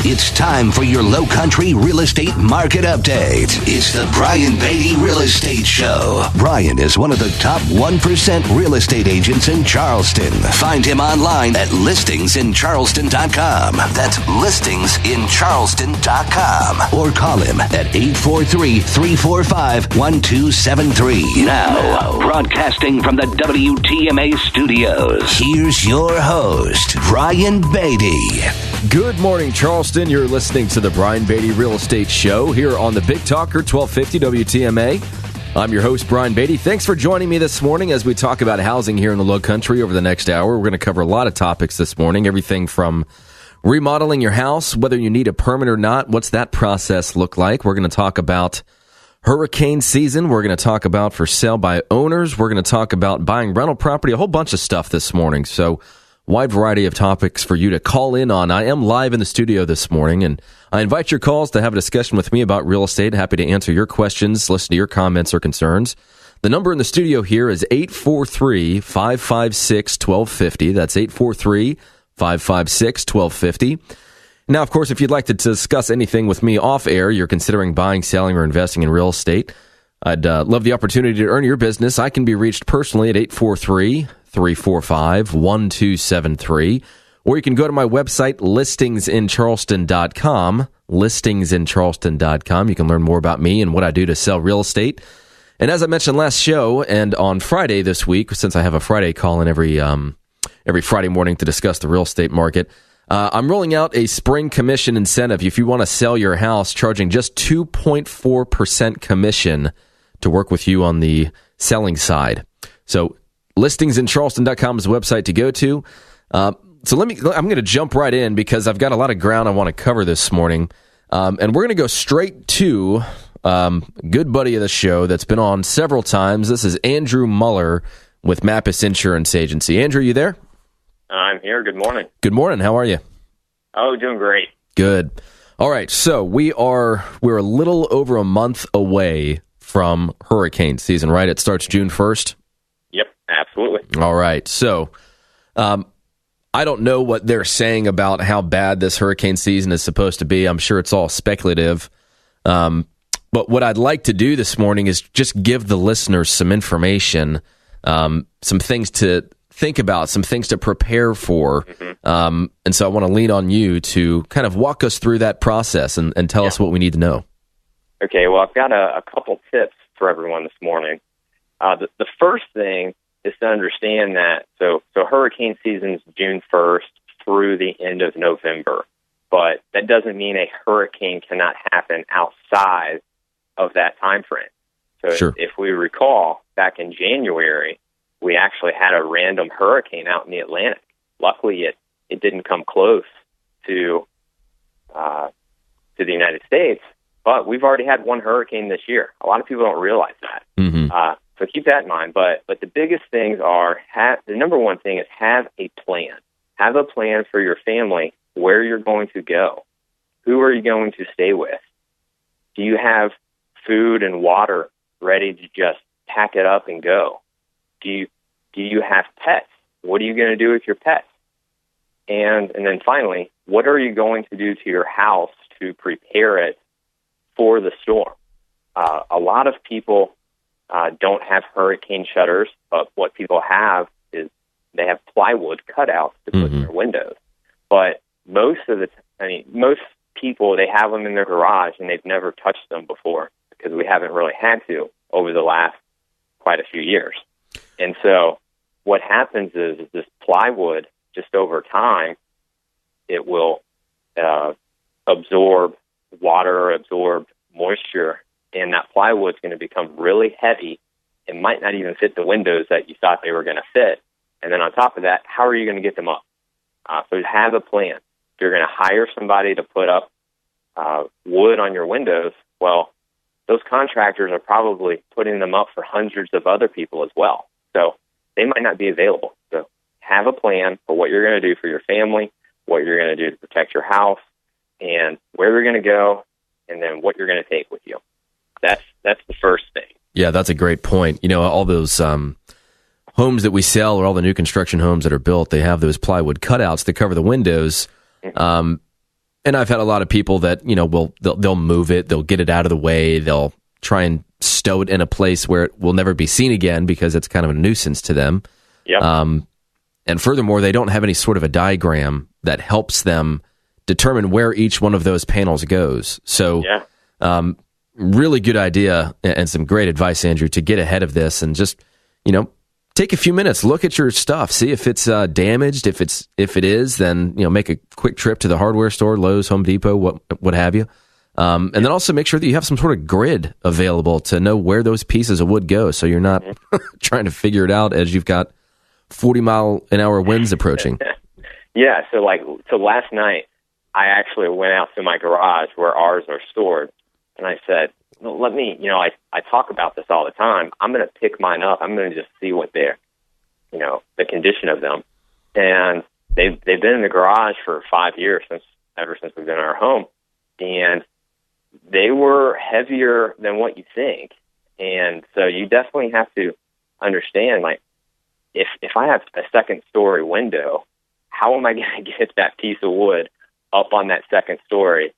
It's time for your Low Country real estate market update. It's the Brian Beatty Real Estate Show. Brian is one of the top 1% real estate agents in Charleston. Find him online at listingsincharleston.com. That's listingsincharleston.com. Or call him at 843-345-1273. Now, broadcasting from the WTMA studios, here's your host, Brian Beatty. Good morning, Charleston. You're listening to the Brian Beatty Real Estate Show here on the Big Talker 1250 WTMA. I'm your host, Brian Beatty. Thanks for joining me this morning as we talk about housing here in the Low Country over the next hour. We're going to cover a lot of topics this morning, everything from remodeling your house, whether you need a permit or not. What's that process look like? We're going to talk about hurricane season. We're going to talk about for sale by owners. We're going to talk about buying rental property, a whole bunch of stuff this morning. So wide variety of topics for you to call in on. I am live in the studio this morning, and I invite your calls to have a discussion with me about real estate. Happy to answer your questions, listen to your comments or concerns. The number in the studio here is 843-556-1250. That's 843-556-1250. Now, of course, if you'd like to discuss anything with me off air, you're considering buying, selling, or investing in real estate, I'd love the opportunity to earn your business. I can be reached personally at 843-345-1273, or you can go to my website, listingsincharleston.com, listingsincharleston.com. You can learn more about me and what I do to sell real estate. And as I mentioned last show, and on Friday this week, since I have a Friday call in every Friday morning to discuss the real estate market, I'm rolling out a spring commission incentive. If you want to sell your house, charging just 2.4% commission to work with you on the selling side. So listingsincharleston.com is the website to go to. I'm going to jump right in because I've got a lot of ground I want to cover this morning. And we're going to go straight to good buddy of the show that's been on several times. This is Andrew Muller with Mappus Insurance Agency. Andrew, you there? I'm here. Good morning. Good morning. How are you? Oh, doing great. Good. All right. So we're a little over a month away from hurricane season, right? It starts June 1st? Yep, absolutely. All right. So I don't know what they're saying about how bad this hurricane season is supposed to be. I'm sure it's all speculative. But what I'd like to do this morning is just give the listeners some information, some things to think about, some things to prepare for. And so I want to lean on you to kind of walk us through that process and tell us what we need to know. Okay, well, I've got a couple tips for everyone this morning. The first thing is to understand that, so hurricane season's June 1st through the end of November, but that doesn't mean a hurricane cannot happen outside of that time frame. So Sure. If we recall, back in January, we actually had a random hurricane out in the Atlantic. Luckily, it didn't come close to the United States, but we've already had one hurricane this year. A lot of people don't realize that. Mm-hmm. So keep that in mind. But the biggest things are, the number one thing is have a plan. Have a plan for your family, where you're going to go. Who are you going to stay with? Do you have food and water ready to just pack it up and go? Do you have pets? What are you going to do with your pets? And then finally, what are you going to do to your house to prepare it for the storm? A lot of people don't have hurricane shutters, but what people have is they have plywood cutouts to put in their windows. But most people, they have them in their garage and they've never touched them before because we haven't really had to over the last quite a few years. And so what happens is this plywood, just over time, it will absorb water, absorb moisture, and that plywood is going to become really heavy. It might not even fit the windows that you thought they were going to fit. And then on top of that, how are you going to get them up? So have a plan. If you're going to hire somebody to put up wood on your windows, well, those contractors are probably putting them up for hundreds of other people as well. So they might not be available. So have a plan for what you're going to do for your family, what you're going to do to protect your house, and where you're going to go, and then what you're going to take with you. That's the first thing. Yeah, that's a great point. You know, all those homes that we sell, or all the new construction homes that are built, they have those plywood cutouts to cover the windows. And I've had a lot of people that, they'll move it, they'll get it out of the way, they'll try and stow it in a place where it will never be seen again because it's kind of a nuisance to them. Yep. And furthermore, they don't have any sort of a diagram that helps them determine where each one of those panels goes. So, really good idea and some great advice, Andrew, to get ahead of this and just, take a few minutes, look at your stuff, see if it's damaged. If it is, then make a quick trip to the hardware store, Lowe's, Home Depot, what have you, and then also make sure that you have some sort of grid available to know where those pieces of wood go, so you're not trying to figure it out as you've got 40-mile-an-hour winds approaching. Yeah. So last night I actually went out to my garage where ours are stored, and I said, let me, I talk about this all the time. I'm going to pick mine up. I'm going to just see what they're, the condition of them. And they've been in the garage for 5 years ever since we've been in our home. And they were heavier than what you think. And so you definitely have to understand, if I have a second story window, how am I going to get that piece of wood up on that second story?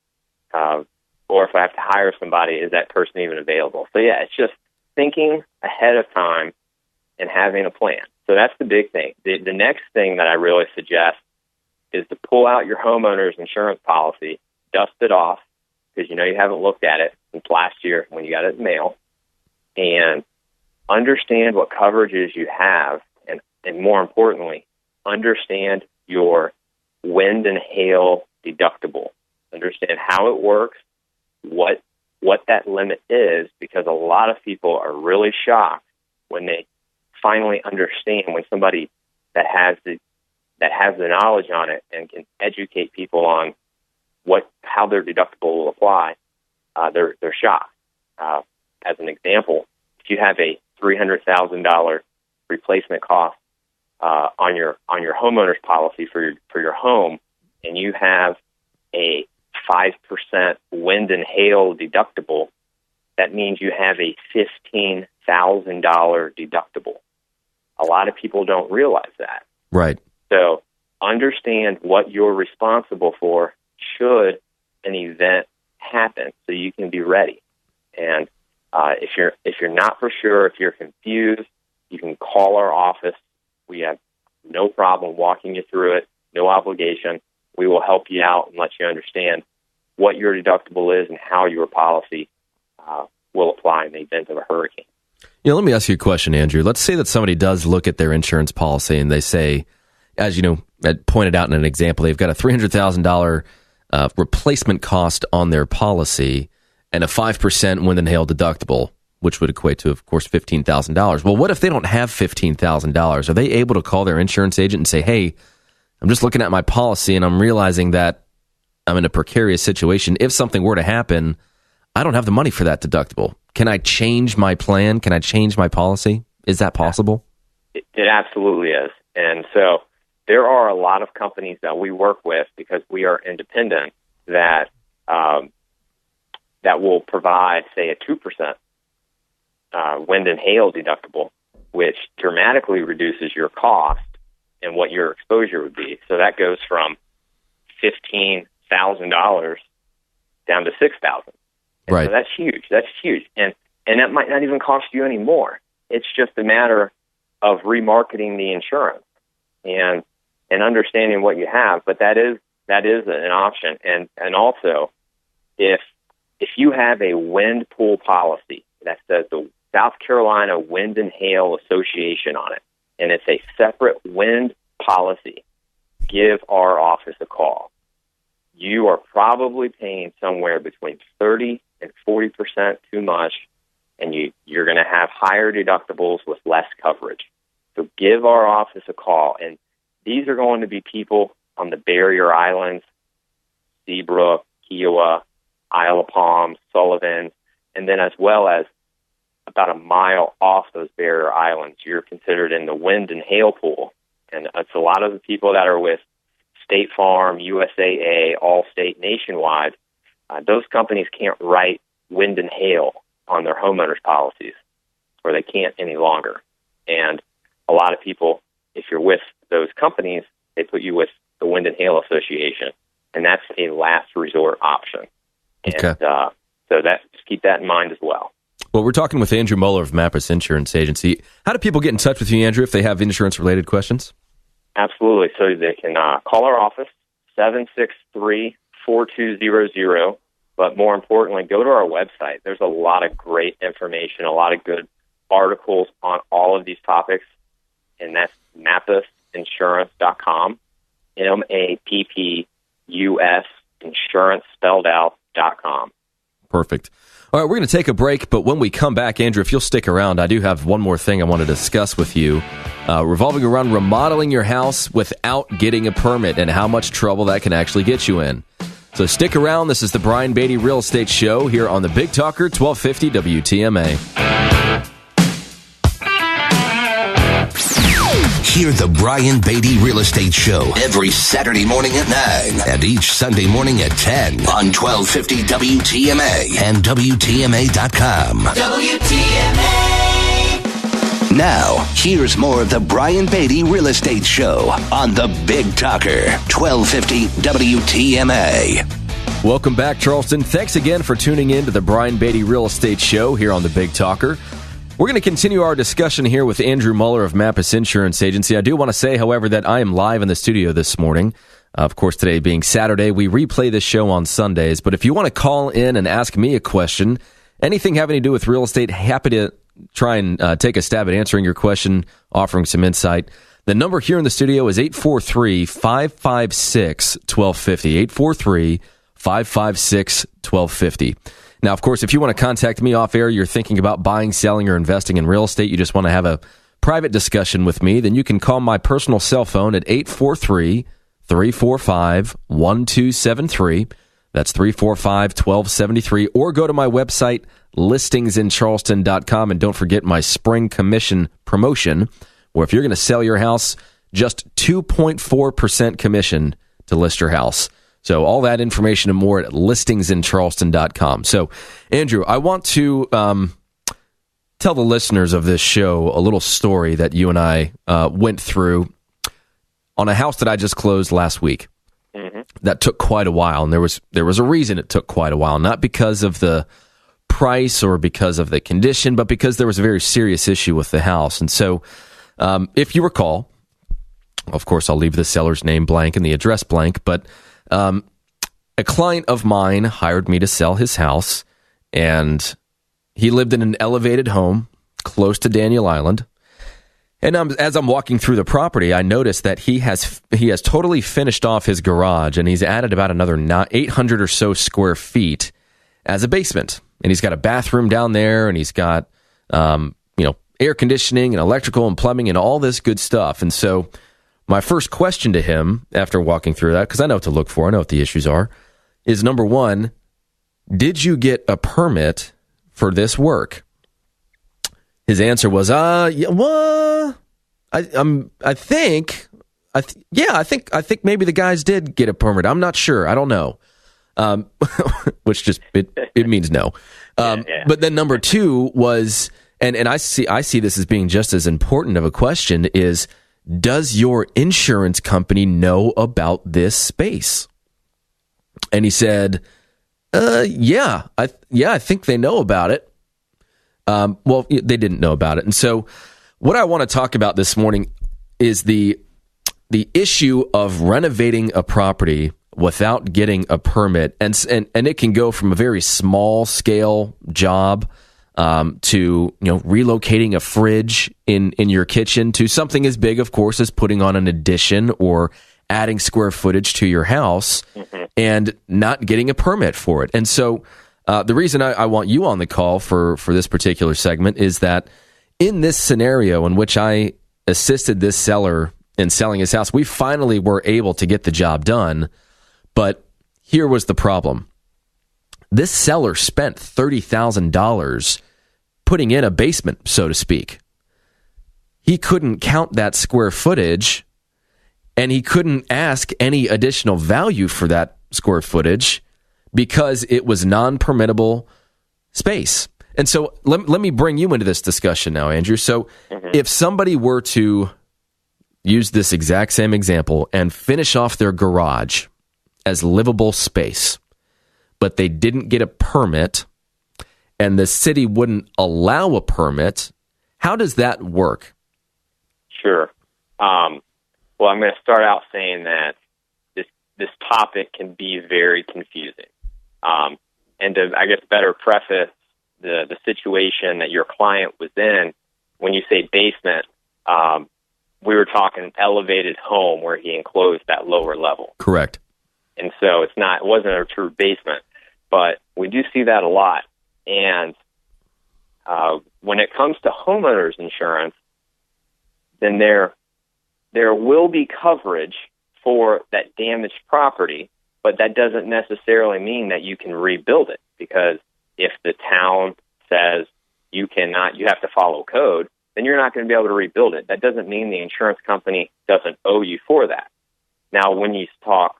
Or if I have to hire somebody, is that person even available? So yeah, it's just thinking ahead of time and having a plan. So that's the big thing. The next thing that I really suggest is to pull out your homeowner's insurance policy, dust it off, because you haven't looked at it since last year when you got it in the mail, and understand what coverages you have, and more importantly, understand your wind and hail deductible. Understand how it works, what that limit is, because a lot of people are really shocked when they finally understand, when somebody that has the knowledge on it and can educate people on how their deductible will apply. They're shocked. As an example, if you have a $300,000 replacement cost on your homeowner's policy for your home, and you have a 5% wind and hail deductible, that means you have a $15,000 deductible. A lot of people don't realize that. Right. So understand what you're responsible for should an event happen, so you can be ready. And if you're not for sure, if you're confused, you can call our office. We have no problem walking you through it, no obligation. We will help you out and let you understand what your deductible is and how your policy will apply in the event of a hurricane. Let me ask you a question, Andrew. Let's say that somebody does look at their insurance policy and they say, as I pointed out in an example, they've got a $300,000 replacement cost on their policy and a 5% wind and hail deductible, which would equate to, of course, $15,000. Well, what if they don't have $15,000? Are they able to call their insurance agent and say, hey, I'm just looking at my policy and I'm realizing that I'm in a precarious situation. If something were to happen, I don't have the money for that deductible. Can I change my plan? Can I change my policy? Is that possible? It absolutely is. And so there are a lot of companies that we work with, because we are independent, that will provide, say, a 2% wind and hail deductible, which dramatically reduces your cost and what your exposure would be. So that goes from $15,000 down to $6,000. Right. So that's huge. That's huge. And that might not even cost you any more. It's just a matter of remarketing the insurance and understanding what you have. But that is an option. And also, if you have a wind pool policy that says the South Carolina Wind and Hail Association on it, and it's a separate wind policy, give our office a call. You are probably paying somewhere between 30 and 40% too much, and you're going to have higher deductibles with less coverage. So give our office a call. And these are going to be people on the barrier islands, Seabrook, Kiowa, Isle of Palms, Sullivan, and then as well as about a mile off those barrier islands, you're considered in the wind and hail pool. And it's a lot of the people that are with State Farm, USAA, Allstate, Nationwide. Those companies can't write wind and hail on their homeowners policies, or they can't any longer. And a lot of people, if you're with those companies, they put you with the Wind and Hail Association. and that's a last resort option. And, okay. So just keep that in mind as well. Well, we're talking with Andrew Muller of Mappus Insurance Agency. How do people get in touch with you, Andrew, if they have insurance-related questions? Absolutely. So they can call our office, 763-4200. But more importantly, go to our website. There's a lot of great information, a lot of good articles on all of these topics, and that's mappusinsurance.com, MAPPUS, insurance spelled out.com. Perfect. All right, we're going to take a break, but when we come back, Andrew, if you'll stick around, I do have one more thing I want to discuss with you, revolving around remodeling your house without getting a permit and how much trouble that can actually get you in. So stick around. This is the Brian Beatty Real Estate Show here on the Big Talker, 1250 WTMA. Hear the Brian Beatty Real Estate Show every Saturday morning at 9 and each Sunday morning at 10 on 1250 WTMA and WTMA.com. WTMA. Now, here's more of the Brian Beatty Real Estate Show on the Big Talker, 1250 WTMA. Welcome back, Charleston. Thanks again for tuning in to the Brian Beatty Real Estate Show here on the Big Talker. We're going to continue our discussion here with Andrew Muller of Mappus Insurance Agency. I do want to say, however, that I am live in the studio this morning. Of course, today being Saturday, we replay this show on Sundays. But if you want to call in and ask me a question, anything having to do with real estate, happy to try and take a stab at answering your question, offering some insight. The number here in the studio is 843-556-1250, 843-556-1250. Now, of course, if you want to contact me off air, you're thinking about buying, selling, or investing in real estate, you just want to have a private discussion with me, then you can call my personal cell phone at 843-345-1273. That's 345-1273. Or go to my website, listingsincharleston.com. And don't forget my spring commission promotion, where if you're going to sell your house, just 2.4% commission to list your house. So all that information and more at listingsincharleston.com. So, Andrew, I want to tell the listeners of this show a little story that you and I went through on a house that I just closed last week. Mm-hmm. That took quite a while, and there was a reason it took quite a while, not because of the price or because of the condition, but because there was a very serious issue with the house. And so, if you recall, of course, I'll leave the seller's name blank and the address blank, but a client of mine hired me to sell his house, and he lived in an elevated home close to Daniel Island. And as I'm walking through the property, I noticed that he has totally finished off his garage, and he's added about another 800 or so square feet as a basement. And he's got a bathroom down there, and he's got air conditioning and electrical and plumbing and all this good stuff. And so my first question to him after walking through that, because I know what to look for, I know what the issues are, is number one, did you get a permit for this work? His answer was, I think maybe the guys did get a permit. I'm not sure. I don't know. Which just, it means no. But then number two was, and I see this as being just as important of a question, is, does your insurance company know about this space? And he said, I think they know about it. Well, they didn't know about it. And so what I want to talk about this morning is the issue of renovating a property without getting a permit. And it can go from a very small scale job to relocating a fridge in your kitchen to something as big, of course, as putting on an addition or adding square footage to your house and not getting a permit for it. And so the reason I want you on the call for this particular segment is that in this scenario in which I assisted this seller in selling his house, we finally were able to get the job done. But here was the problem. This seller spent $30,000 putting in a basement, so to speak. He couldn't count that square footage, and he couldn't ask any additional value for that square footage because it was non-permittable space. And so let me bring you into this discussion now, Andrew. So if somebody were to use this exact same example and finish off their garage, as livable space, but they didn't get a permit and the city wouldn't allow a permit, how does that work? Sure. Well, I'm going to start out saying that this topic can be very confusing. And to, I guess, better preface the situation that your client was in, when you say basement, we were talking elevated home where he enclosed that lower level. Correct. And so it wasn't a true basement, but we do see that a lot. And when it comes to homeowners insurance, then there will be coverage for that damaged property, but that doesn't necessarily mean that you can rebuild it, because if the town says you cannot, you have to follow code, then you're not going to be able to rebuild it. That doesn't mean the insurance company doesn't owe you for that. Now, when you start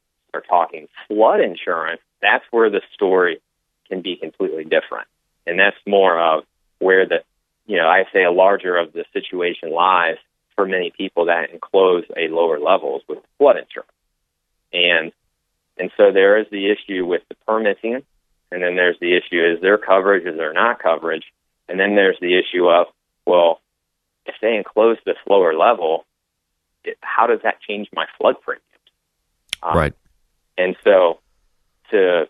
talking flood insurance, that's where the story can be completely different. And that's more of where I say a larger of the situation lies for many people that enclose a lower levels with flood insurance. And so there is the issue with the permitting, and then there's the issue, is there coverage, is there not coverage? And then there's the issue of, well, if they enclose this lower level, how does that change my flood premiums? Right. And so to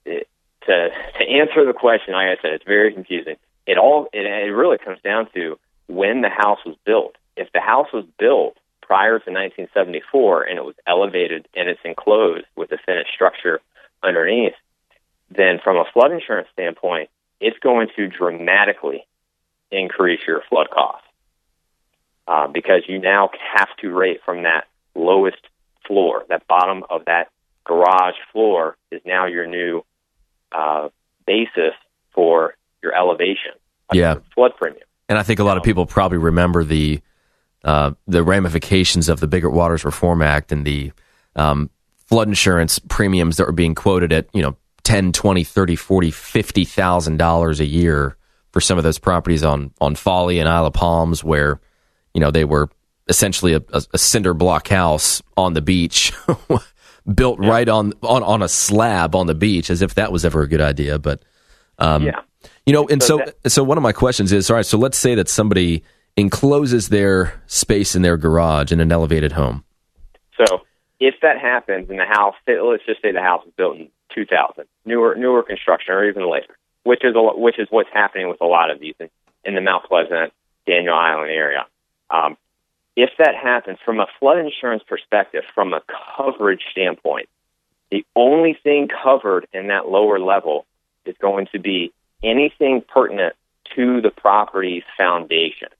answer the question, like I said, it's very confusing. It really comes down to when the house was built. If the house was built prior to 1974 and it was elevated and it's enclosed with a finished structure underneath, then from a flood insurance standpoint, it's going to dramatically increase your flood costs because you now have to rate from that lowest floor. That bottom of that garage floor is now your new basis for your elevation. Yeah. Flood premium. And I think a lot of people probably remember the ramifications of the Biggert-Waters Reform Act and the flood insurance premiums that were being quoted at, $10, $20, $30, $40, $50,000 a year for some of those properties on Folly and Isle of Palms, where, they were essentially a cinder block house on the beach, built right on a slab on the beach, as if that was ever a good idea. But so one of my questions is, all right, so let's say that somebody encloses their space in their garage in an elevated home. So if that happens in the house, let's just say the house was built in 2000, newer construction, or even later, which is what's happening with a lot of these in the Mount Pleasant, Daniel Island area. If that happens, from a flood insurance perspective, from a coverage standpoint, the only thing covered in that lower level is going to be anything pertinent to the property's foundation,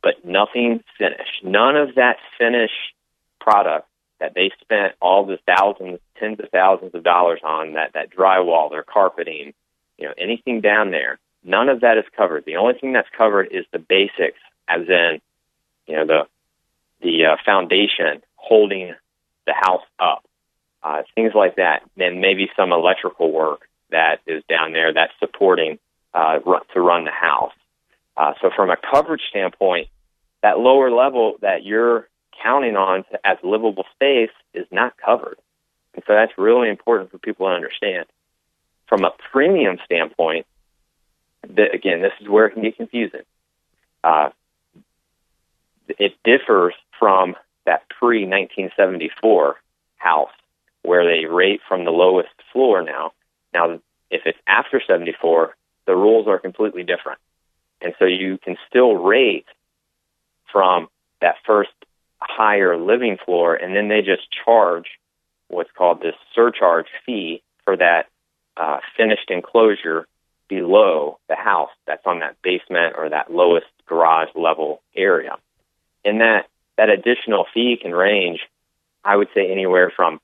but nothing finished. None of that finished product that they spent all the thousands, tens of thousands of dollars on, that drywall, their carpeting, anything down there, none of that is covered. The only thing that's covered is the basics, as in, the foundation holding the house up, things like that. Then maybe some electrical work that is down there that's supporting to run the house. So from a coverage standpoint, that lower level that you're counting on as livable space is not covered. And so that's really important for people to understand. From a premium standpoint, again, this is where it can get confusing. It differs from that pre-1974 house where they rate from the lowest floor now. Now, if it's after 74, the rules are completely different. And so you can still rate from that first higher living floor, and then they just charge what's called this surcharge fee for that finished enclosure below the house that's on that basement or that lowest garage level area. And that additional fee can range, I would say, anywhere from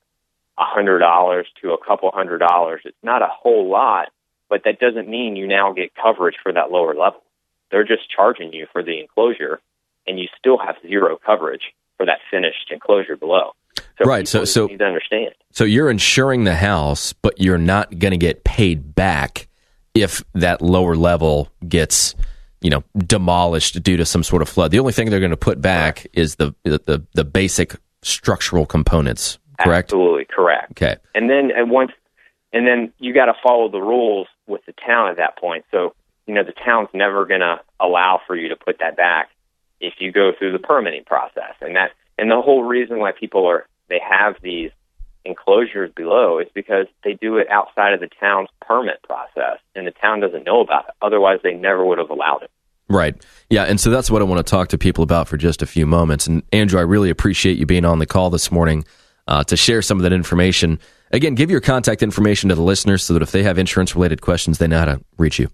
$100 to a couple $100. It's not a whole lot, but that doesn't mean you now get coverage for that lower level. They're just charging you for the enclosure, and you still have zero coverage for that finished enclosure below. So right. So you need to understand. So you're insuring the house, but you're not going to get paid back if that lower level gets, demolished due to some sort of flood. The only thing they're going to put back is the basic structural components. correct? Absolutely correct. Okay. And then you got to follow the rules with the town at that point. So, the town's never going to allow for you to put that back if you go through the permitting process. And the whole reason why they have these enclosures below is because they do it outside of the town's permit process, and the town doesn't know about it. Otherwise, they never would have allowed it. Right. Yeah, and so that's what I want to talk to people about for just a few moments. And Andrew, I really appreciate you being on the call this morning to share some of that information. Again, give your contact information to the listeners so that if they have insurance-related questions, they know how to reach you.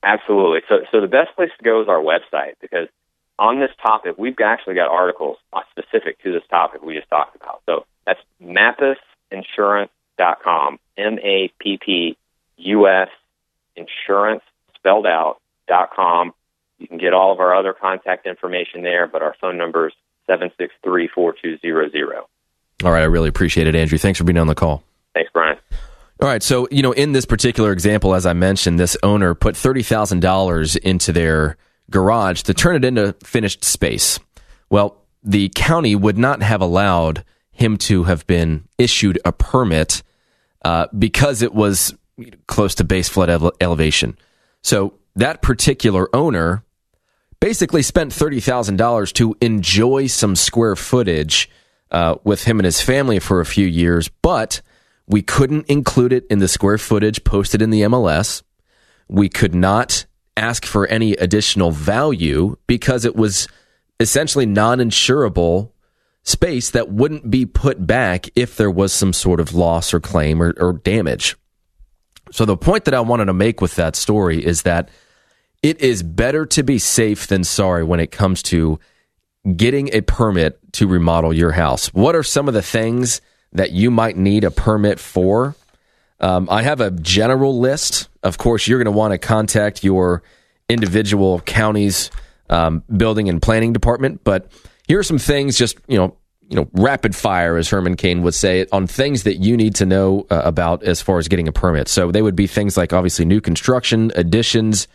Absolutely. So the best place to go is our website, because on this topic, we've actually got articles specific to this topic we just talked about. So that's mappusinsurance.com, MAPPUS insurance spelled out .com. You can get all of our other contact information there, but our phone number is 763-4200. All right, I really appreciate it, Andrew. Thanks for being on the call. Thanks, Brian. All right, so, in this particular example, as I mentioned, this owner put $30,000 into their garage to turn it into finished space. Well, the county would not have allowed him to have been issued a permit because it was close to base flood elevation. So that particular owner basically spent $30,000 to enjoy some square footage with him and his family for a few years, but we couldn't include it in the square footage posted in the MLS. We could not ask for any additional value because it was essentially non-insurable space that wouldn't be put back if there was some sort of loss or claim or damage. So the point that I wanted to make with that story is that it is better to be safe than sorry when it comes to getting a permit to remodel your house. What are some of the things that you might need a permit for? I have a general list. Of course, you're going to want to contact your individual county's building and planning department. But here are some things, just rapid fire, as Herman Cain would say, on things that you need to know about as far as getting a permit. So they would be things like obviously new construction, additions,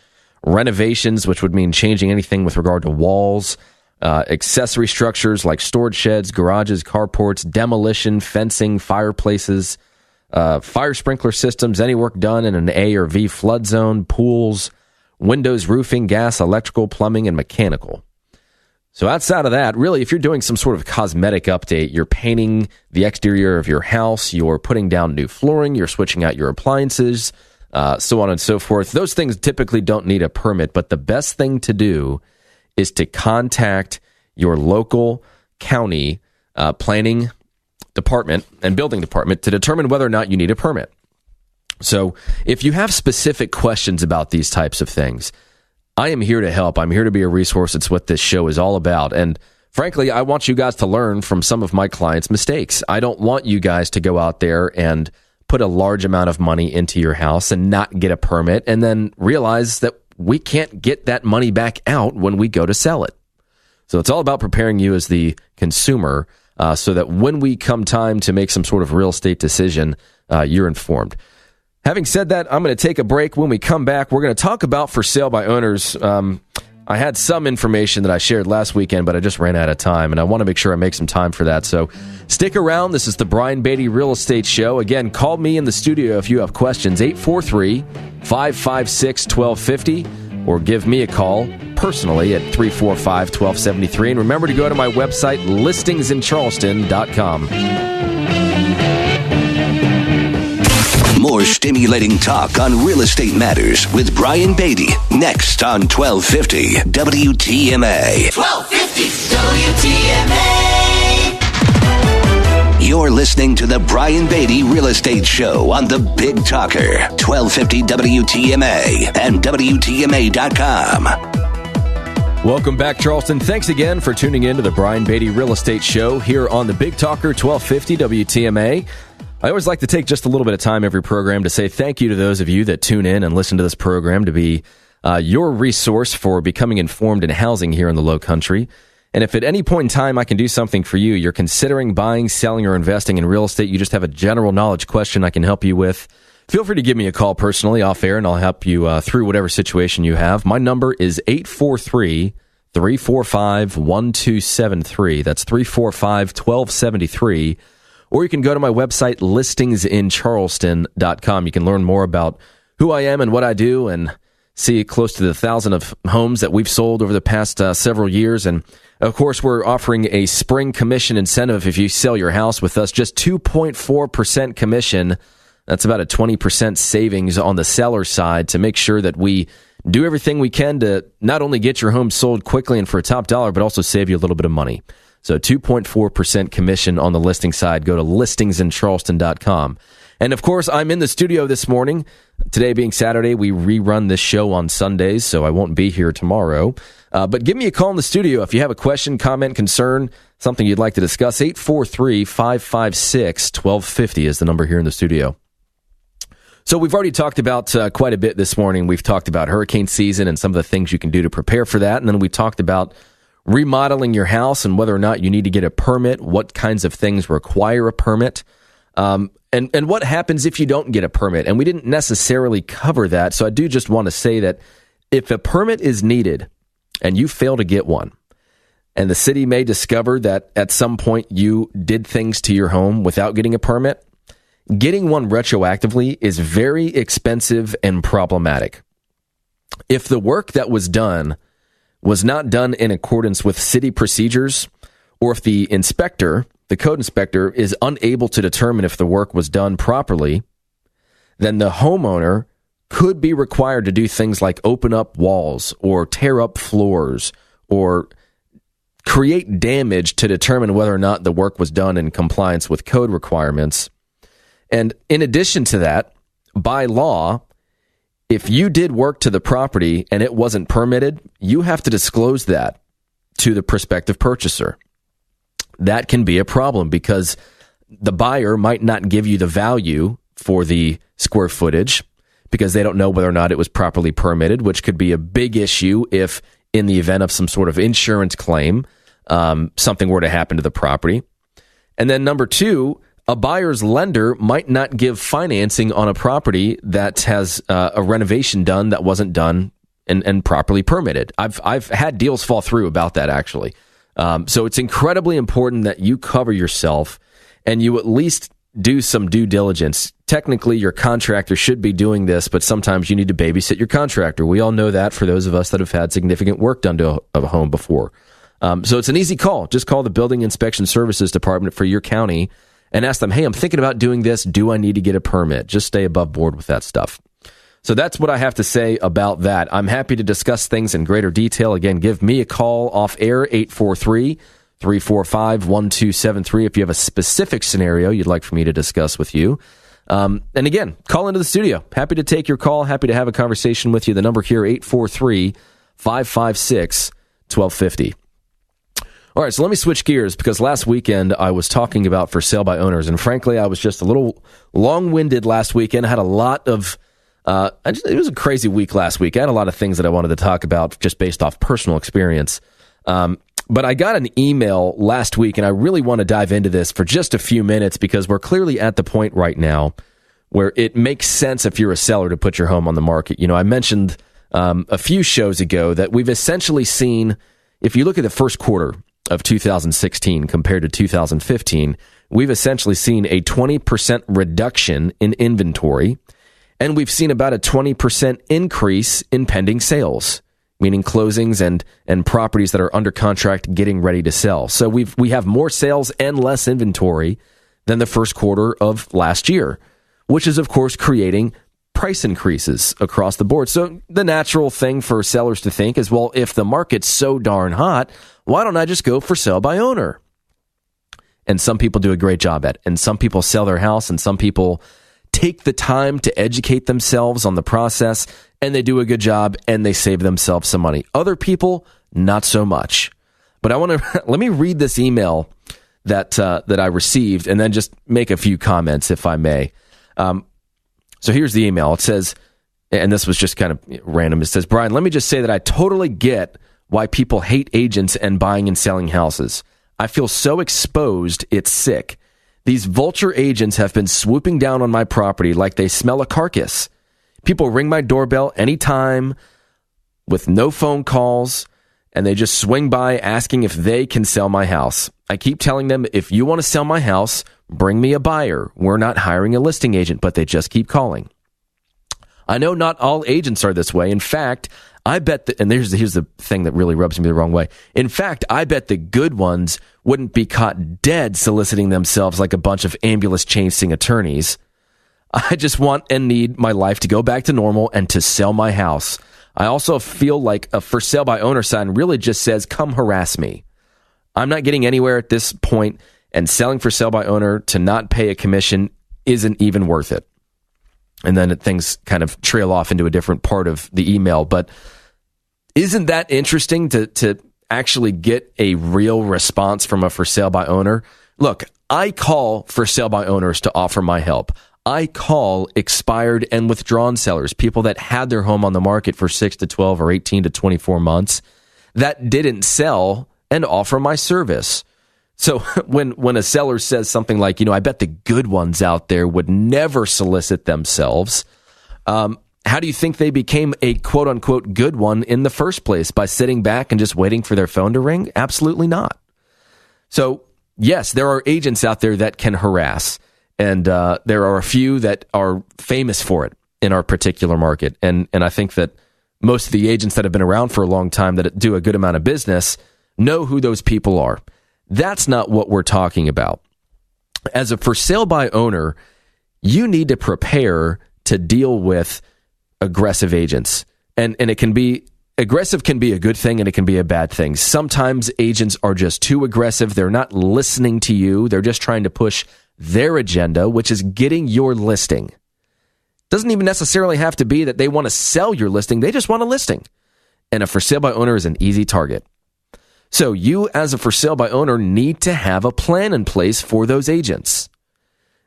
renovations, which would mean changing anything with regard to walls, accessory structures like storage sheds, garages, carports, demolition, fencing, fireplaces, fire sprinkler systems, any work done in an A or V flood zone, pools, windows, roofing, gas, electrical, plumbing, and mechanical. So outside of that, really, if you're doing some sort of cosmetic update, you're painting the exterior of your house, you're putting down new flooring, you're switching out your appliances, so on and so forth, those things typically don't need a permit, but the best thing to do is to contact your local county planning department and building department to determine whether or not you need a permit. So if you have specific questions about these types of things, I am here to help. I'm here to be a resource. It's what this show is all about. And frankly, I want you guys to learn from some of my clients' mistakes. I don't want you guys to go out there and put a large amount of money into your house and not get a permit and then realize that we can't get that money back out when we go to sell it. So it's all about preparing you as the consumer so that when we come time to make some sort of real estate decision, you're informed. Having said that, I'm going to take a break. When we come back, we're going to talk about for sale by owners. I had some information that I shared last weekend, but I just ran out of time, and I want to make sure I make some time for that. So stick around. This is the Brian Beatty Real Estate Show. Again, call me in the studio if you have questions, 843-556-1250, or give me a call personally at 345-1273. And remember to go to my website, listingsincharleston.com. More stimulating talk on real estate matters with Brian Beatty next on 1250 WTMA. 1250 WTMA. You're listening to the Brian Beatty Real Estate Show on the Big Talker, 1250 WTMA and WTMA.com. Welcome back, Charleston. Thanks again for tuning in to the Brian Beatty Real Estate Show here on the Big Talker, 1250 WTMA. I always like to take just a little bit of time every program to say thank you to those of you that tune in and listen to this program to be your resource for becoming informed in housing here in the Low Country. And if at any point in time I can do something for you, you're considering buying, selling, or investing in real estate, you just have a general knowledge question I can help you with, feel free to give me a call personally off air, and I'll help you through whatever situation you have. My number is 843-345-1273. That's 345-1273. or you can go to my website, listingsincharleston.com. You can learn more about who I am and what I do and see close to the 1,000 of homes that we've sold over the past several years. And of course, we're offering a spring commission incentive if you sell your house with us, just 2.4% commission. That's about a 20% savings on the seller side to make sure that we do everything we can to not only get your home sold quickly and for a top dollar, but also save you a little bit of money. So 2.4% commission on the listing side. Go to listingsincharleston.com. And of course, I'm in the studio this morning. Today being Saturday, we rerun this show on Sundays, so I won't be here tomorrow. But give me a call in the studio if you have a question, comment, concern, something you'd like to discuss. 843-556-1250 is the number here in the studio. So we've already talked about quite a bit this morning. We've talked about hurricane season and some of the things you can do to prepare for that. And then we talked about remodeling your house and whether or not you need to get a permit, what kinds of things require a permit, and what happens if you don't get a permit. And we didn't necessarily cover that. So I do just want to say that if a permit is needed and you fail to get one, and the city may discover that at some point you did things to your home without getting a permit, getting one retroactively is very expensive and problematic. If the work that was done was not done in accordance with city procedures, or if the inspector, the code inspector, is unable to determine if the work was done properly, then the homeowner could be required to do things like open up walls or tear up floors or create damage to determine whether or not the work was done in compliance with code requirements. And in addition to that, by law, if you did work to the property and it wasn't permitted, you have to disclose that to the prospective purchaser. That can be a problem because the buyer might not give you the value for the square footage because they don't know whether or not it was properly permitted, which could be a big issue if in the event of some sort of insurance claim, something were to happen to the property. And then number two, a buyer's lender might not give financing on a property that has a renovation done that wasn't done and properly permitted. I've had deals fall through about that, actually. So it's incredibly important that you cover yourself and you at least do some due diligence. Technically, your contractor should be doing this, but sometimes you need to babysit your contractor. We all know that for those of us that have had significant work done to a home before. So it's an easy call. Just call the Building Inspection Services Department for your county and ask them, hey, I'm thinking about doing this. Do I need to get a permit? Just stay above board with that stuff. So that's what I have to say about that. I'm happy to discuss things in greater detail. Again, give me a call off air, 843-345-1273, if you have a specific scenario you'd like for me to discuss with you. And again, call into the studio. Happy to take your call. Happy to have a conversation with you. The number here, 843-556-1250. All right, so let me switch gears because last weekend I was talking about for sale by owners, and frankly, I was just a little long-winded last weekend. I had a lot of, it was a crazy week last week. I had a lot of things that I wanted to talk about just based off personal experience. But I got an email last week, and I really want to dive into this for just a few minutes because we're clearly at the point right now where it makes sense if you're a seller to put your home on the market. You know, I mentioned a few shows ago that we've essentially seen, if you look at the first quarter of 2016 compared to 2015, we've essentially seen a 20% reduction in inventory, and we've seen about a 20% increase in pending sales, meaning closings and properties that are under contract getting ready to sell. So we have more sales and less inventory than the first quarter of last year, which is, of course, creating price increases across the board. So the natural thing for sellers to think is, well, if the market's so darn hot, why don't I just go for sale by owner? And some people do a great job at it. And some people sell their house, and some people take the time to educate themselves on the process, and they do a good job, and they save themselves some money. Other people, not so much. But I want to let me read this email that I received, and then just make a few comments, if I may. So here's the email. It says, and this was just kind of random. It says, Brian, let me just say that I totally get why people hate agents and buying and selling houses. I feel so exposed, it's sick. These vulture agents have been swooping down on my property like they smell a carcass. People ring my doorbell anytime with no phone calls, and they just swing by asking if they can sell my house. I keep telling them, if you want to sell my house, bring me a buyer. We're not hiring a listing agent, but they just keep calling. I know not all agents are this way. In fact, I bet that, and here's the thing that really rubs me the wrong way. In fact, I bet the good ones wouldn't be caught dead soliciting themselves like a bunch of ambulance chasing attorneys. I just want and need my life to go back to normal and to sell my house. I also feel like a for sale by owner sign really just says, come harass me. I'm not getting anywhere at this point, and selling for sale by owner to not pay a commission isn't even worth it. And then things kind of trail off into a different part of the email. But isn't that interesting to actually get a real response from a for sale by owner? Look, I call for sale by owners to offer my help. I call expired and withdrawn sellers, people that had their home on the market for 6 to 12 or 18 to 24 months that didn't sell, and offer my service. So when a seller says something like, I bet the good ones out there would never solicit themselves, how do you think they became a quote unquote good one in the first place? By sitting back and just waiting for their phone to ring? Absolutely not. So yes, there are agents out there that can harass. And there are a few that are famous for it in our particular market. And I think that most of the agents that have been around for a long time that do a good amount of business know who those people are. That's not what we're talking about. As a for sale by owner, you need to prepare to deal with aggressive agents. And it can be, aggressive can be a good thing and it can be a bad thing. Sometimes agents are just too aggressive. They're not listening to you. They're just trying to push their agenda, which is getting your listing. Doesn't even necessarily have to be that they want to sell your listing. They just want a listing. And a for sale by owner is an easy target. So you, as a for sale by owner, need to have a plan in place for those agents.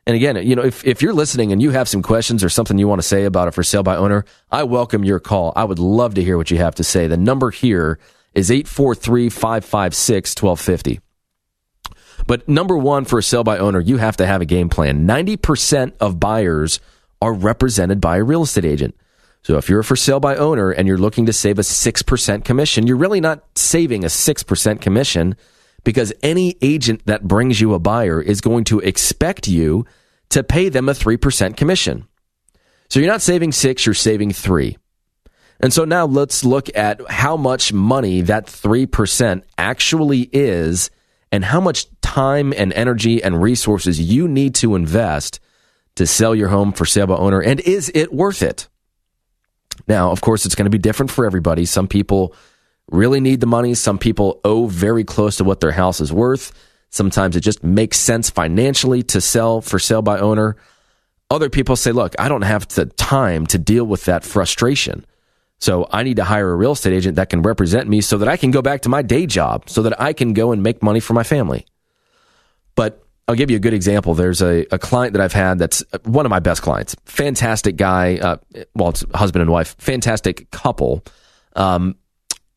And again, if you're listening and you have some questions or something you want to say about a for sale by owner, I welcome your call. I would love to hear what you have to say. The number here is 843-556-1250. But number one, for a sell by owner, you have to have a game plan. 90% of buyers are represented by a real estate agent. So if you're a for sale by owner and you're looking to save a 6% commission, you're really not saving a 6% commission, because any agent that brings you a buyer is going to expect you to pay them a 3% commission. So you're not saving 6, you're saving 3. And so now let's look at how much money that 3% actually is, and how much time and energy and resources you need to invest to sell your home for sale by owner, and is it worth it? Now, of course, it's going to be different for everybody. Some people really need the money. Some people owe very close to what their house is worth. Sometimes it just makes sense financially to sell for sale by owner. Other people say, look, I don't have the time to deal with that frustration. So I need to hire a real estate agent that can represent me so that I can go back to my day job, so that I can go and make money for my family. But I'll give you a good example. There's a client that I've had that's one of my best clients. Fantastic guy. It's husband and wife. Fantastic couple.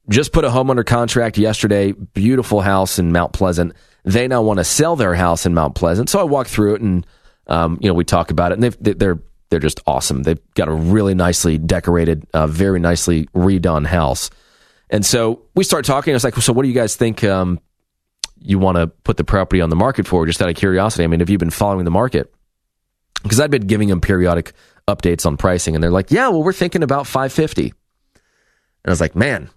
Just put a home under contract yesterday. Beautiful house in Mount Pleasant. They now want to sell their house in Mount Pleasant. So I walk through it and we talk about it. And they're just awesome. They've got a really nicely decorated, very nicely redone house. And so we start talking. I was like, so what do you guys think you want to put the property on the market for? Just out of curiosity. I mean, have you been following the market? Because I'd been giving them periodic updates on pricing. And they're like, yeah, well, we're thinking about $550. And I was like, man,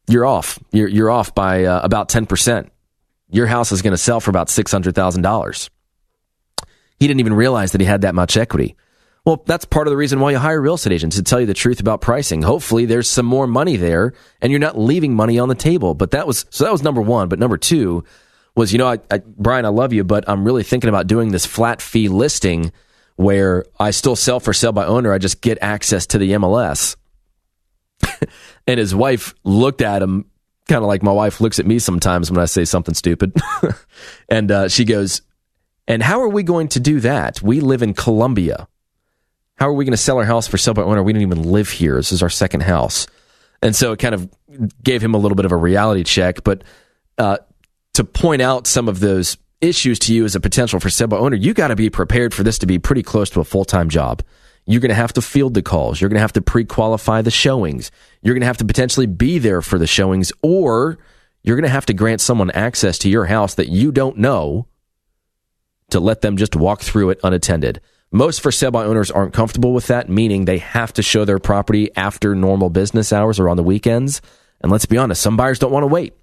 you're off. You're off by about 10%. Your house is going to sell for about $600,000. He didn't even realize that he had that much equity. Well, that's part of the reason why you hire real estate agents, to tell you the truth about pricing. Hopefully there's some more money there and you're not leaving money on the table. But that was number one. But number two was, Brian, I love you, but I'm really thinking about doing this flat fee listing where I still sell for sale by owner. I just get access to the MLS. And his wife looked at him kind of like my wife looks at me sometimes when I say something stupid. And she goes, and how are we going to do that? We live in Columbia. How are we going to sell our house for sale by owner? We don't even live here. This is our second house. And so it kind of gave him a little bit of a reality check. But to point out some of those issues to you as a potential for sale by owner, you got to be prepared for this to be pretty close to a full-time job. You're going to have to field the calls. You're going to have to pre-qualify the showings. You're going to have to potentially be there for the showings, or you're going to have to grant someone access to your house that you don't know to let them just walk through it unattended. Most for sale by owners aren't comfortable with that, meaning they have to show their property after normal business hours or on the weekends. And let's be honest, some buyers don't want to wait.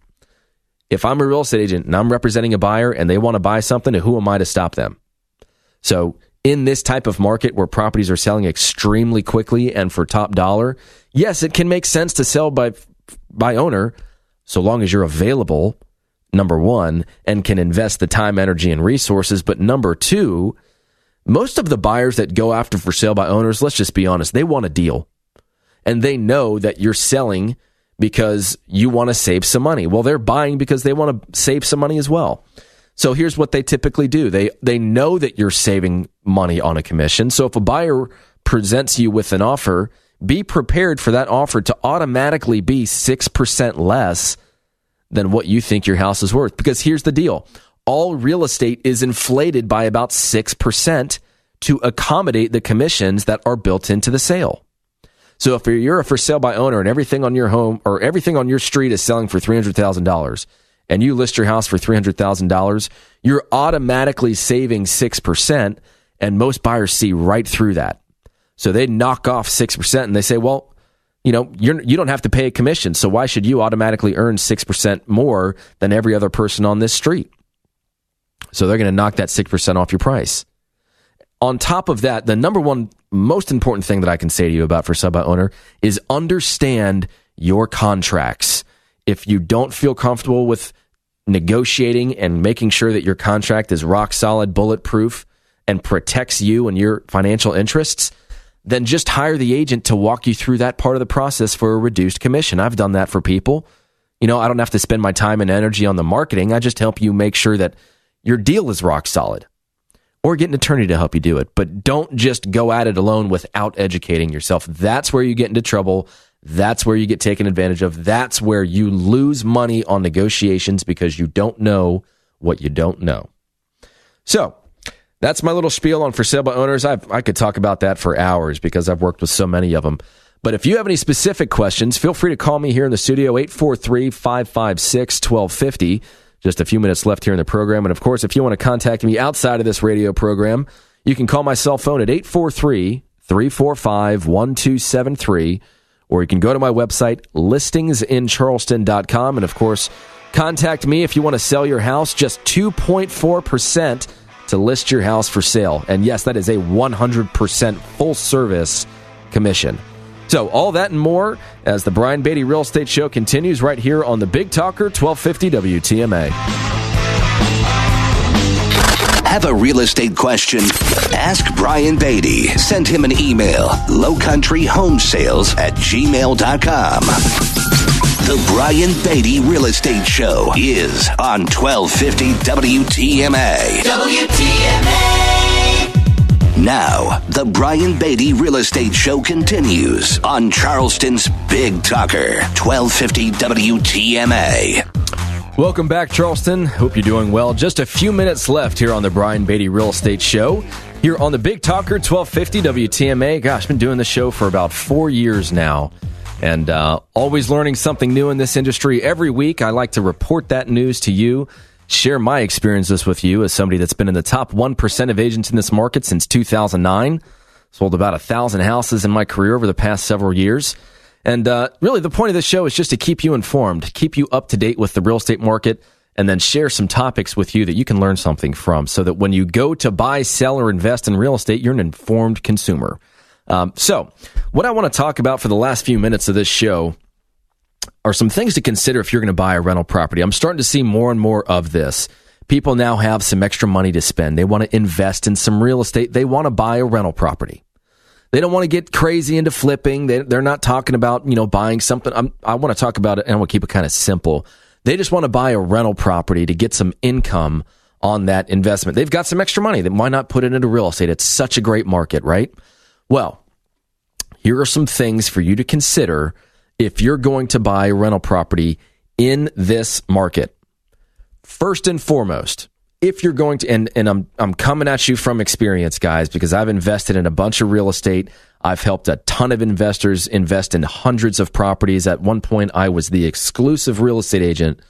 If I'm a real estate agent and I'm representing a buyer and they want to buy something, who am I to stop them? So in this type of market where properties are selling extremely quickly and for top dollar, yes, it can make sense to sell by owner so long as you're available, number one, and can invest the time, energy, and resources. But number two, most of the buyers that go after for sale by owners, let's just be honest, they want a deal. And they know that you're selling because you want to save some money. Well, they're buying because they want to save some money as well. So here's what they typically do. They know that you're saving money on a commission. So if a buyer presents you with an offer, be prepared for that offer to automatically be 6% less than what you think your house is worth. Because here's the deal. All real estate is inflated by about 6% to accommodate the commissions that are built into the sale. So if you're a for sale by owner and everything on your home or everything on your street is selling for $300,000 and you list your house for $300,000, you're automatically saving 6%, and most buyers see right through that. So they knock off 6% and they say, well, you don't have to pay a commission, so why should you automatically earn 6% more than every other person on this street? So they're going to knock that 6% off your price. On top of that, the number one most important thing that I can say to you about for sale by owner is understand your contracts. If you don't feel comfortable with negotiating and making sure that your contract is rock solid, bulletproof, and protects you and your financial interests, then just hire the agent to walk you through that part of the process for a reduced commission. I've done that for people. I don't have to spend my time and energy on the marketing. I just help you make sure that your deal is rock solid, or get an attorney to help you do it. But don't just go at it alone without educating yourself. That's where you get into trouble. That's where you get taken advantage of. That's where you lose money on negotiations because you don't know what you don't know. So that's my little spiel on for sale by owners. I could talk about that for hours because I've worked with so many of them. But if you have any specific questions, feel free to call me here in the studio, 843-556-1250. Just a few minutes left here in the program. And of course, if you want to contact me outside of this radio program, you can call my cell phone at 843-345-1273, or you can go to my website, listingsincharleston.com. And of course, contact me if you want to sell your house, just 2.4% to list your house for sale. And yes, that is a 100% full service commission. So all that and more as the Brian Beatty Real Estate Show continues right here on the Big Talker 1250 WTMA. Have a real estate question? Ask Brian Beatty. Send him an email, lowcountryhomesales@gmail.com. The Brian Beatty Real Estate Show is on 1250 WTMA. WTMA! Now, the Brian Beatty Real Estate Show continues on Charleston's Big Talker, 1250 WTMA. Welcome back, Charleston. Hope you're doing well. Just a few minutes left here on the Brian Beatty Real Estate Show. Here on the Big Talker, 1250 WTMA. Gosh, I've been doing this show for about 4 years now. And always learning something new in this industry. Every week, I like to report that news to you, share my experiences with you as somebody that's been in the top 1% of agents in this market since 2009. Sold about 1,000 houses in my career over the past several years. And really, the point of this show is just to keep you informed, keep you up to date with the real estate market, and then share some topics with you that you can learn something from so that when you go to buy, sell, or invest in real estate, you're an informed consumer. So what I want to talk about for the last few minutes of this show are some things to consider if you're going to buy a rental property. I'm starting to see more and more of this. People now have some extra money to spend. They want to invest in some real estate. They want to buy a rental property. They don't want to get crazy into flipping. They're not talking about, buying something. I want to talk about it, and I want to keep it kind of simple. They just want to buy a rental property to get some income on that investment. They've got some extra money. Then why not put it into real estate? It's such a great market, right? Well, here are some things for you to consider if you're going to buy a rental property in this market. First and foremost, if you're going to, and I'm coming at you from experience, guys, because I've invested in a bunch of real estate. I've helped a ton of investors invest in hundreds of properties. At one point, I was the exclusive real estate agent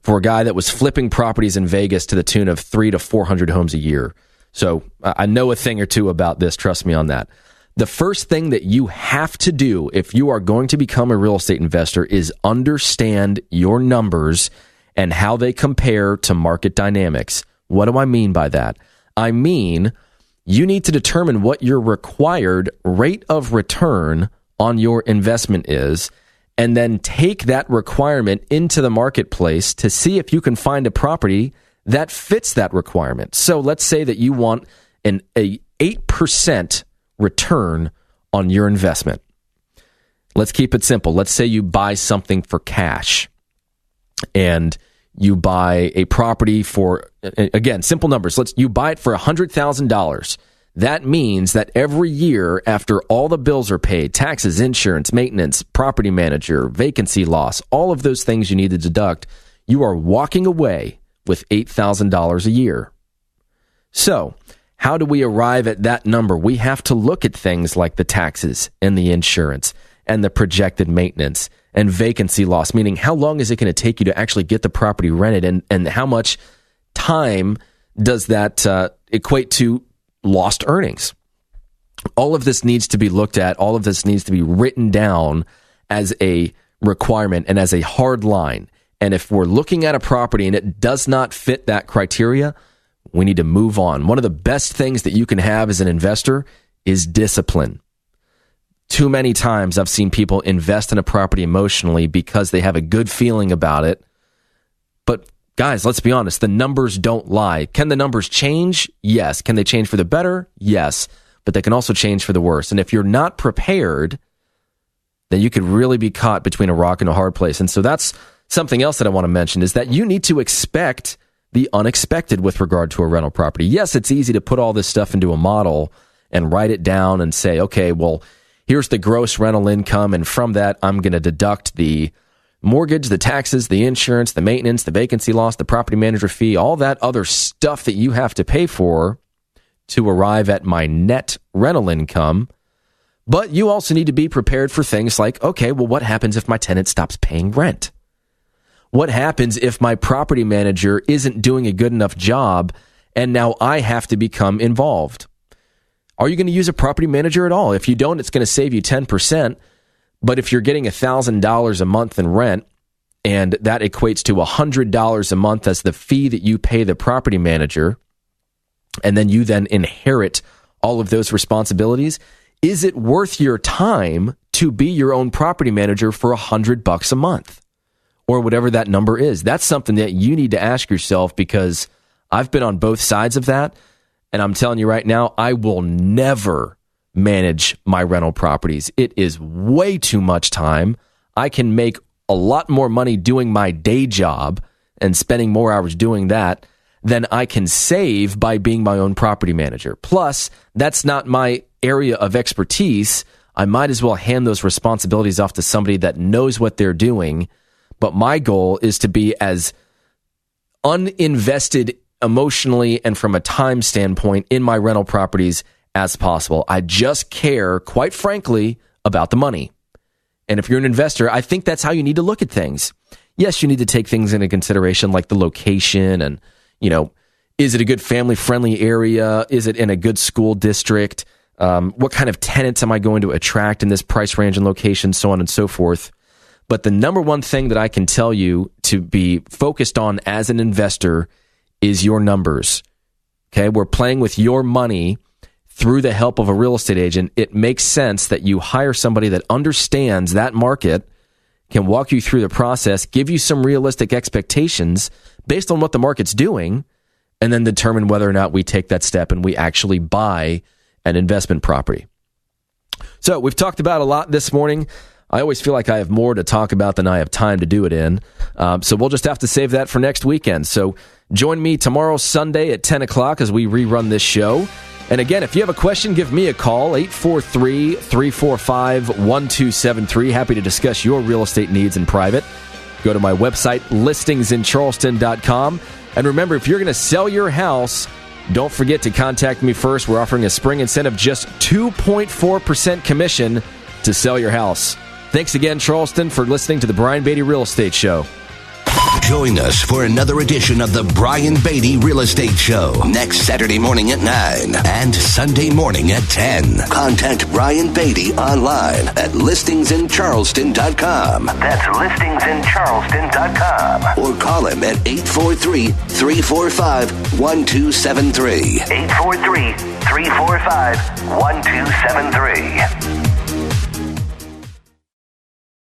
for a guy that was flipping properties in Vegas to the tune of 300 to 400 homes a year. So I know a thing or two about this. Trust me on that. The first thing that you have to do if you are going to become a real estate investor is understand your numbers and how they compare to market dynamics. What do I mean by that? I mean, you need to determine what your required rate of return on your investment is, and then take that requirement into the marketplace to see if you can find a property that fits that requirement. So let's say that you want an 8% return on your investment. Let's keep it simple. Let's say you buy something for cash and you buy a property for, again, simple numbers. You buy it for $100,000. That means that every year after all the bills are paid, taxes, insurance, maintenance, property manager, vacancy loss, all of those things you need to deduct, you are walking away with $8,000 a year. So, how do we arrive at that number? We have to look at things like the taxes and the insurance and the projected maintenance and vacancy loss, meaning how long is it going to take you to actually get the property rented, and how much time does that equate to lost earnings? All of this needs to be looked at. All of this needs to be written down as a requirement and as a hard line. And if we're looking at a property and it does not fit that criteria, we need to move on. One of the best things that you can have as an investor is discipline. Too many times I've seen people invest in a property emotionally because they have a good feeling about it. But guys, let's be honest, the numbers don't lie. Can the numbers change? Yes. Can they change for the better? Yes. But they can also change for the worse. And if you're not prepared, then you could really be caught between a rock and a hard place. And so that's something else that I want to mention, is that you need to expect the unexpected with regard to a rental property. Yes, it's easy to put all this stuff into a model and write it down and say, okay, well, here's the gross rental income, and from that, I'm going to deduct the mortgage, the taxes, the insurance, the maintenance, the vacancy loss, the property manager fee, all that other stuff that you have to pay for to arrive at my net rental income. But you also need to be prepared for things like, okay, well, what happens if my tenant stops paying rent? What happens if my property manager isn't doing a good enough job and now I have to become involved? Are you going to use a property manager at all? If you don't, it's going to save you 10%. But if you're getting $1,000 a month in rent, and that equates to $100 a month as the fee that you pay the property manager, and then you then inherit all of those responsibilities, is it worth your time to be your own property manager for $100 a month? Or whatever that number is? That's something that you need to ask yourself, because I've been on both sides of that. And I'm telling you right now, I will never manage my rental properties. It is way too much time. I can make a lot more money doing my day job and spending more hours doing that than I can save by being my own property manager. Plus, that's not my area of expertise. I might as well hand those responsibilities off to somebody that knows what they're doing. But my goal is to be as uninvested emotionally and from a time standpoint in my rental properties as possible. I just care, quite frankly, about the money. And if you're an investor, I think that's how you need to look at things. Yes, you need to take things into consideration like the location and, is it a good family-friendly area? Is it in a good school district? What kind of tenants am I going to attract in this price range and location, so on and so forth. But the number one thing that I can tell you to be focused on as an investor is your numbers. Okay, we're playing with your money through the help of a real estate agent. It makes sense that you hire somebody that understands that market, can walk you through the process, give you some realistic expectations based on what the market's doing, and then determine whether or not we take that step and we actually buy an investment property. So we've talked about a lot this morning. I always feel like I have more to talk about than I have time to do it in. So we'll just have to save that for next weekend. So join me tomorrow, Sunday at 10 o'clock as we rerun this show. And again, if you have a question, give me a call, 843-345-1273. Happy to discuss your real estate needs in private. Go to my website, listingsincharleston.com. And remember, if you're going to sell your house, don't forget to contact me first. We're offering a spring incentive, just 2.4% commission to sell your house. Thanks again, Charleston, for listening to the Brian Beatty Real Estate Show. Join us for another edition of the Brian Beatty Real Estate Show next Saturday morning at 9 and Sunday morning at 10. Contact Brian Beatty online at listingsincharleston.com. That's listingsincharleston.com. Or call him at 843-345-1273. 843-345-1273.